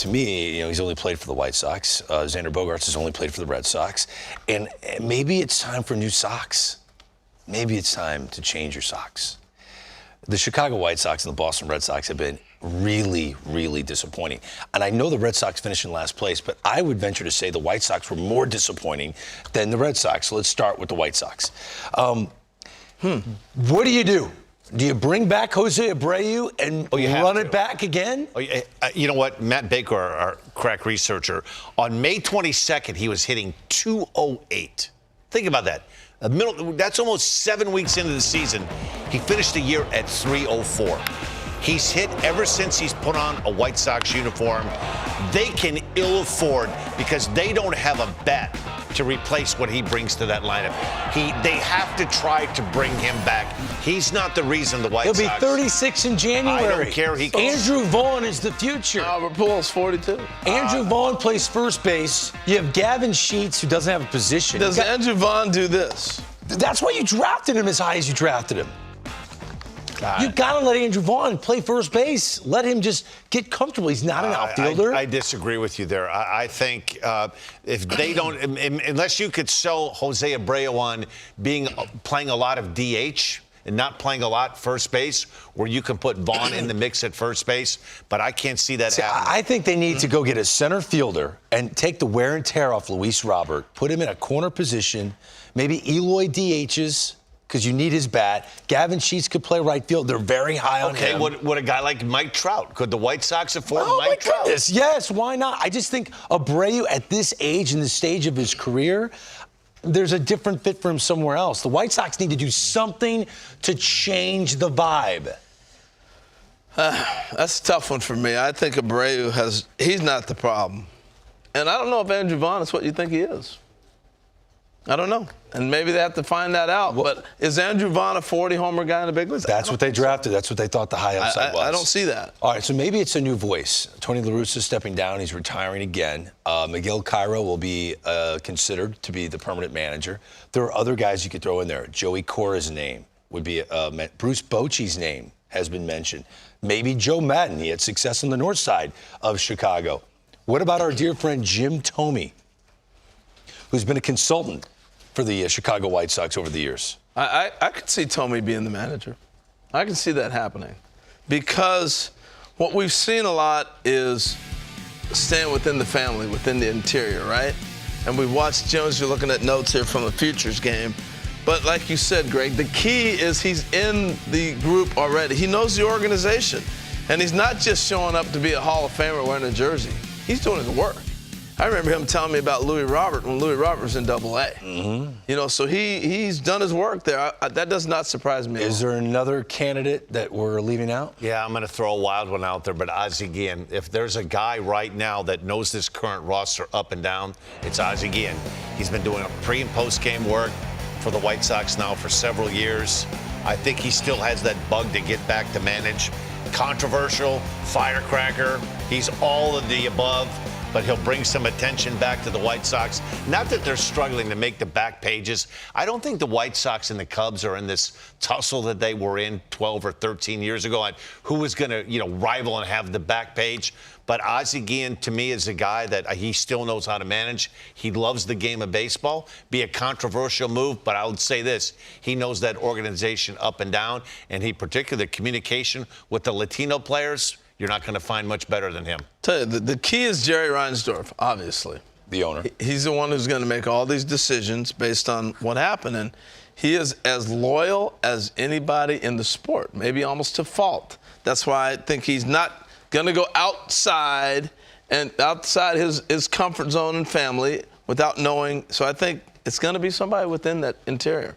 To me, he's only played for the White Sox. Xander Bogaerts has only played for the Red Sox. And maybe it's time for new socks. Maybe it's time to change your socks. The Chicago White Sox and the Boston Red Sox have been really, really disappointing. And I know the Red Sox finished in last place, but I would venture to say the White Sox were more disappointing than the Red Sox. So let's start with the White Sox. What do you do? Do you bring back José Abreu and run it back again? You know what? Matt Baker, our crack researcher, on May 22nd, he was hitting 208. Think about that. That's almost 7 weeks into the season. He finished the year at 304. He's hit ever since he's put on a White Sox uniform. They can ill afford because they don't have a bat to replace what he brings to that lineup. They have to try to bring him back. He's not the reason the White Sox. He'll be 36 in January. I don't care. Andrew Vaughn is the future. Albert Pujols 42. Andrew Vaughn plays first base. You have Gavin Sheets, who doesn't have a position. Does Andrew Vaughn do this? That's why you drafted him as high as you drafted him. You got to let Andrew Vaughn play first base. Let him just get comfortable. He's not an outfielder. I disagree with you there. I think if they don't, unless you could sell José Abreu on playing a lot of DH and not playing a lot first base, where you can put Vaughn in the mix at first base, but I can't see that happening. I think they need to go get a center fielder and take the wear and tear off Luis Robert, put him in a corner position, maybe Eloy DHs, because you need his bat. Gavin Sheets could play right field. They're very high on him. Okay, would a guy like Mike Trout? Could the White Sox afford Mike Trout? Goodness, yes, why not? I just think Abreu at this age and the stage of his career, there's a different fit for him somewhere else. The White Sox need to do something to change the vibe. That's a tough one for me. I think Abreu he's not the problem. And I don't know if Andrew Vaughn is what you think he is. I don't know. And maybe they have to find that out. But is Andrew Vaughn a 40-homer guy in the big leagues? That's what they drafted. That's what they thought the high upside was. I don't see that. All right, so maybe it's a new voice. Tony La Russa stepping down. He's retiring again. Miguel Cairo will be considered to be the permanent manager. There are other guys you could throw in there. Joey Cora's name would be Bruce Bochy's name has been mentioned. Maybe Joe Madden. He had success on the north side of Chicago. What about our dear friend Jim Thome, who's been a consultant for the Chicago White Sox over the years? I could see Thome being the manager. I can see that happening. Because what we've seen a lot is staying within the family, within the interior, right? And we've watched Jones, you're looking at notes here from the Futures game. But like you said, Greg, the key is he's in the group already. He knows the organization. And he's not just showing up to be a Hall of Famer wearing a jersey. He's doing the work. I remember him telling me about Louis Robert when Louis Robert was in Double-A. So he's done his work there. That does not surprise me. Is there another candidate that we're leaving out? Yeah, I'm going to throw a wild one out there, but Ozzie Guillen. If there's a guy right now that knows this current roster up and down, it's Ozzie Guillen. He's been doing a pre- and post-game work for the White Sox now for several years. I think he still has that bug to get back to manage. Controversial, firecracker. He's all of the above. But he'll bring some attention back to the White Sox. Not that they're struggling to make the back pages. I don't think the White Sox and the Cubs are in this tussle that they were in 12 or 13 years ago on who was going to, rival and have the back page. But Ozzie Guillen, to me, is a guy that he still knows how to manage. He loves the game of baseball. Be a controversial move, but I would say this. He knows that organization up and down, and he particularly the communication with the Latino players. You're not going to find much better than him. Tell you, the key is Jerry Reinsdorf, obviously. The owner. He's the one who's going to make all these decisions based on what happened. And he is as loyal as anybody in the sport, maybe almost to fault. That's why I think he's not going to go outside his comfort zone and family without knowing. So I think it's going to be somebody within that interior.